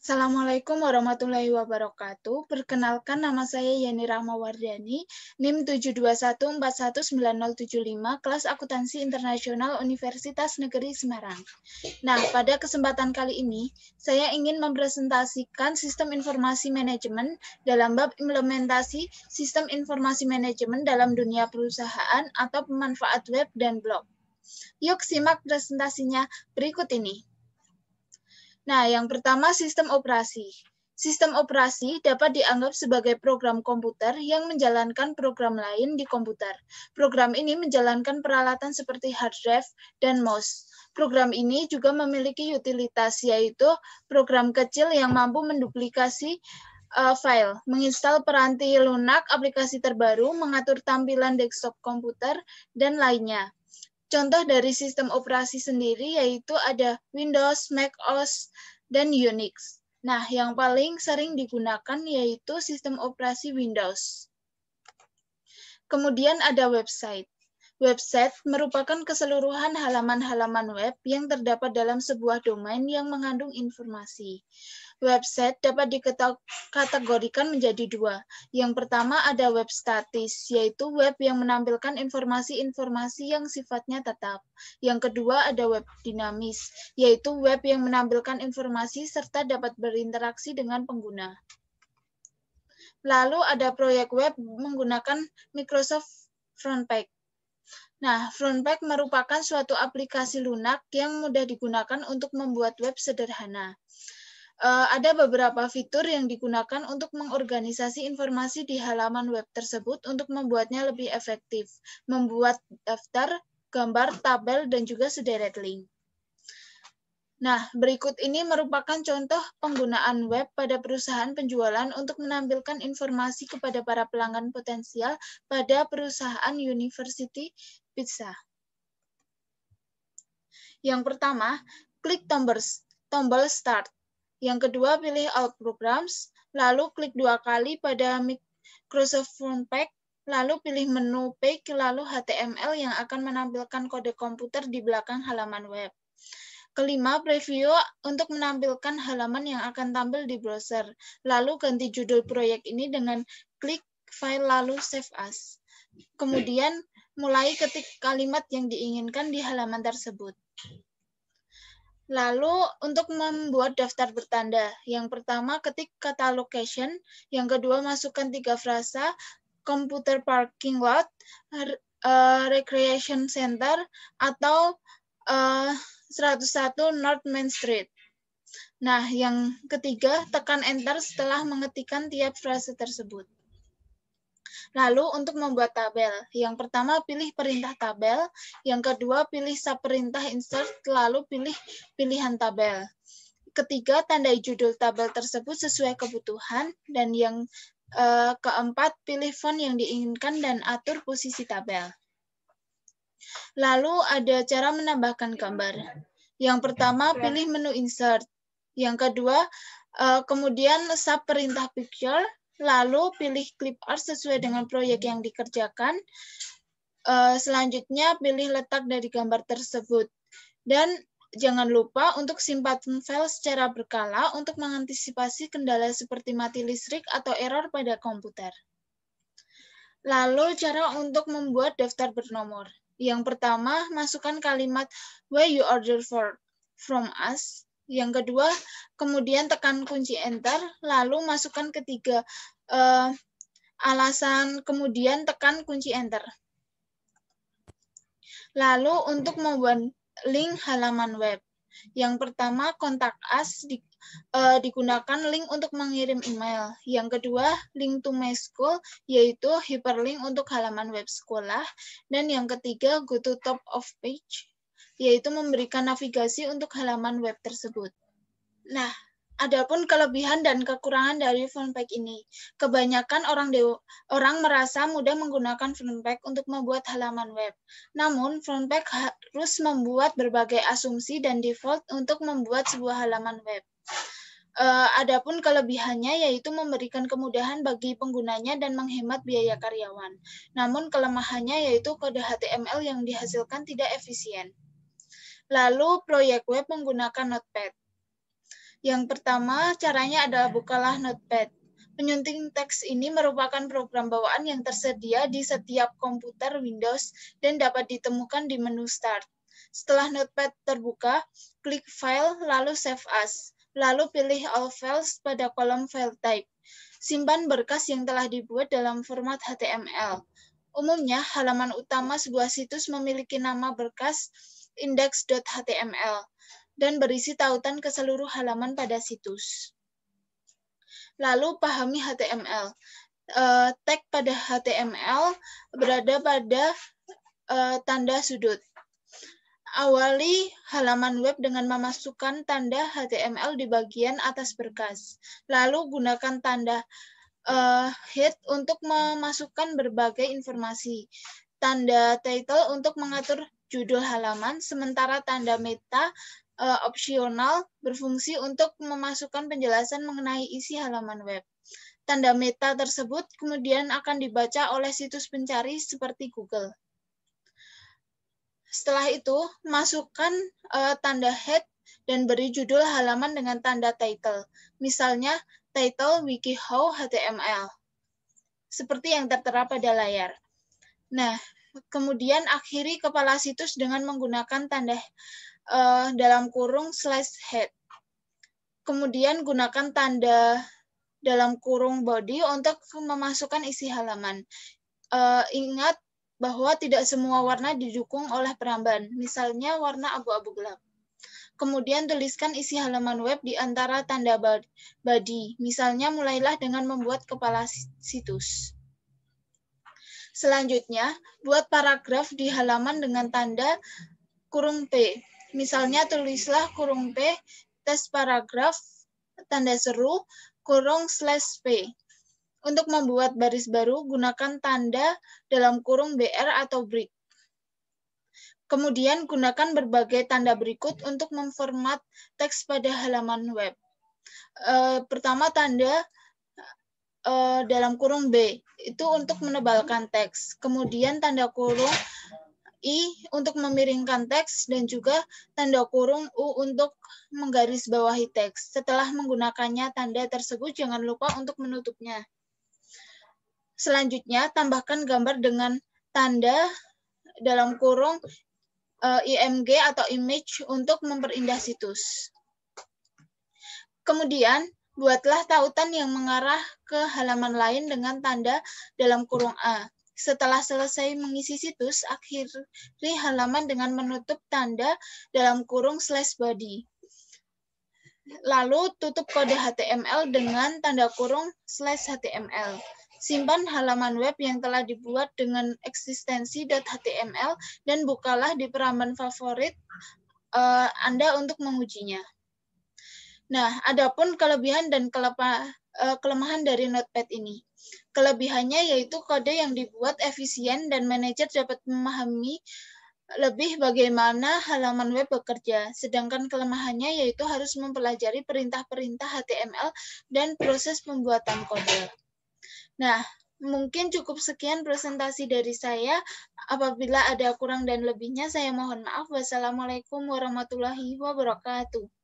Assalamualaikum warahmatullahi wabarakatuh. Perkenalkan, nama saya Yani Rahmawardhani, NIM 721419075, kelas akuntansi internasional Universitas Negeri Semarang. Nah, pada kesempatan kali ini, saya ingin mempresentasikan sistem informasi manajemen dalam bab implementasi sistem informasi manajemen dalam dunia perusahaan atau pemanfaat web dan blog. Yuk simak presentasinya berikut ini. Nah, yang pertama sistem operasi. Sistem operasi dapat dianggap sebagai program komputer yang menjalankan program lain di komputer. Program ini menjalankan peralatan seperti hard drive dan mouse. Program ini juga memiliki utilitas, yaitu program kecil yang mampu menduplikasi file, menginstal peranti lunak, aplikasi terbaru, mengatur tampilan desktop komputer, dan lainnya. Contoh dari sistem operasi sendiri yaitu ada Windows, Mac OS, dan Unix. Nah, yang paling sering digunakan yaitu sistem operasi Windows. Kemudian ada website. Website merupakan keseluruhan halaman-halaman web yang terdapat dalam sebuah domain yang mengandung informasi. Website dapat dikategorikan menjadi dua. Yang pertama ada web statis, yaitu web yang menampilkan informasi-informasi yang sifatnya tetap. Yang kedua ada web dinamis, yaitu web yang menampilkan informasi serta dapat berinteraksi dengan pengguna. Lalu ada proyek web menggunakan Microsoft Frontpage. Nah, Frontpage merupakan suatu aplikasi lunak yang mudah digunakan untuk membuat web sederhana. Ada beberapa fitur yang digunakan untuk mengorganisasi informasi di halaman web tersebut untuk membuatnya lebih efektif, membuat daftar, gambar, tabel, dan juga sederet link. Nah, berikut ini merupakan contoh penggunaan web pada perusahaan penjualan untuk menampilkan informasi kepada para pelanggan potensial pada perusahaan University Pizza. Yang pertama, klik tombol Start. Yang kedua, pilih All Programs, lalu klik 2 kali pada Microsoft Frontpage, lalu pilih menu Page, lalu HTML yang akan menampilkan kode komputer di belakang halaman web. Kelima, preview untuk menampilkan halaman yang akan tampil di browser. Lalu ganti judul proyek ini dengan klik File lalu Save As. Kemudian, mulai ketik kalimat yang diinginkan di halaman tersebut. Lalu untuk membuat daftar bertanda, yang pertama ketik kata location, yang kedua masukkan 3 frasa, computer parking lot, recreation center, atau 101 North Main Street. Nah, yang ketiga tekan enter setelah mengetikkan tiap frase tersebut. Lalu untuk membuat tabel, yang pertama pilih perintah tabel, yang kedua pilih subperintah insert, lalu pilih pilihan tabel. Ketiga, tandai judul tabel tersebut sesuai kebutuhan, dan yang keempat, pilih font yang diinginkan dan atur posisi tabel. Lalu ada cara menambahkan gambar. Yang pertama, pilih menu insert. Yang kedua, kemudian subperintah picture, lalu pilih clip art sesuai dengan proyek yang dikerjakan. Selanjutnya, pilih letak dari gambar tersebut. Dan jangan lupa untuk simpan file secara berkala untuk mengantisipasi kendala seperti mati listrik atau error pada komputer. Lalu, cara untuk membuat daftar bernomor. Yang pertama, masukkan kalimat where you order from us. Yang kedua, kemudian tekan kunci enter, lalu masukkan ketiga alasan, kemudian tekan kunci enter. Lalu untuk membuat link halaman web. Yang pertama, kontak us digunakan link untuk mengirim email. Yang kedua, link to my school, yaitu hyperlink untuk halaman web sekolah. Dan yang ketiga, go to top of page, yaitu memberikan navigasi untuk halaman web tersebut. Nah, adapun kelebihan dan kekurangan dari Frontpage ini. Kebanyakan orang merasa mudah menggunakan Frontpage untuk membuat halaman web. Namun, Frontpage harus membuat berbagai asumsi dan default untuk membuat sebuah halaman web. Adapun kelebihannya yaitu memberikan kemudahan bagi penggunanya dan menghemat biaya karyawan. Namun kelemahannya yaitu kode HTML yang dihasilkan tidak efisien. Lalu proyek web menggunakan Notepad. Yang pertama, caranya adalah bukalah Notepad. Penyunting teks ini merupakan program bawaan yang tersedia di setiap komputer Windows dan dapat ditemukan di menu Start. Setelah Notepad terbuka, klik File, lalu Save As. Lalu pilih All Files pada kolom File Type. Simpan berkas yang telah dibuat dalam format HTML. Umumnya, halaman utama sebuah situs memiliki nama berkas index.html dan berisi tautan ke seluruh halaman pada situs. Lalu pahami HTML. Tag pada HTML berada pada tanda sudut. Awali halaman web dengan memasukkan tanda HTML di bagian atas berkas. Lalu gunakan tanda head untuk memasukkan berbagai informasi. Tanda title untuk mengatur judul halaman, sementara tanda meta opsional berfungsi untuk memasukkan penjelasan mengenai isi halaman web. Tanda meta tersebut kemudian akan dibaca oleh situs pencari seperti Google. Setelah itu, masukkan tanda head dan beri judul halaman dengan tanda title. Misalnya, title WikiHow HTML. Seperti yang tertera pada layar. Nah, kemudian akhiri kepala situs dengan menggunakan tanda dalam kurung /head. Kemudian gunakan tanda dalam kurung body untuk memasukkan isi halaman. Ingat bahwa tidak semua warna didukung oleh peramban, misalnya warna abu-abu gelap. Kemudian tuliskan isi halaman web di antara tanda body, misalnya mulailah dengan membuat kepala situs. Selanjutnya, buat paragraf di halaman dengan tanda kurung P. Misalnya tulislah kurung P, tes paragraf, tanda seru, kurung /P. Untuk membuat baris baru, gunakan tanda dalam kurung BR atau break. Kemudian gunakan berbagai tanda berikut untuk memformat teks pada halaman web. Pertama, tanda dalam kurung B, itu untuk menebalkan teks. Kemudian tanda kurung I untuk memiringkan teks, dan juga tanda kurung U untuk menggarisbawahi teks. Setelah menggunakannya tanda tersebut, jangan lupa untuk menutupnya. Selanjutnya, tambahkan gambar dengan tanda dalam kurung IMG atau image untuk memperindah situs. Kemudian, buatlah tautan yang mengarah ke halaman lain dengan tanda dalam kurung A. Setelah selesai mengisi situs, akhiri halaman dengan menutup tanda dalam kurung /body. Lalu tutup kode HTML dengan tanda kurung /HTML. Simpan halaman web yang telah dibuat dengan eksistensi.html dan bukalah di peramban favorit Anda untuk mengujinya. Nah, adapun kelebihan dan kelemahan dari Notepad ini. Kelebihannya yaitu kode yang dibuat efisien dan manajer dapat memahami lebih bagaimana halaman web bekerja. Sedangkan kelemahannya yaitu harus mempelajari perintah-perintah HTML dan proses pembuatan kode. Nah, mungkin cukup sekian presentasi dari saya. Apabila ada kurang dan lebihnya, saya mohon maaf. Wassalamualaikum warahmatullahi wabarakatuh.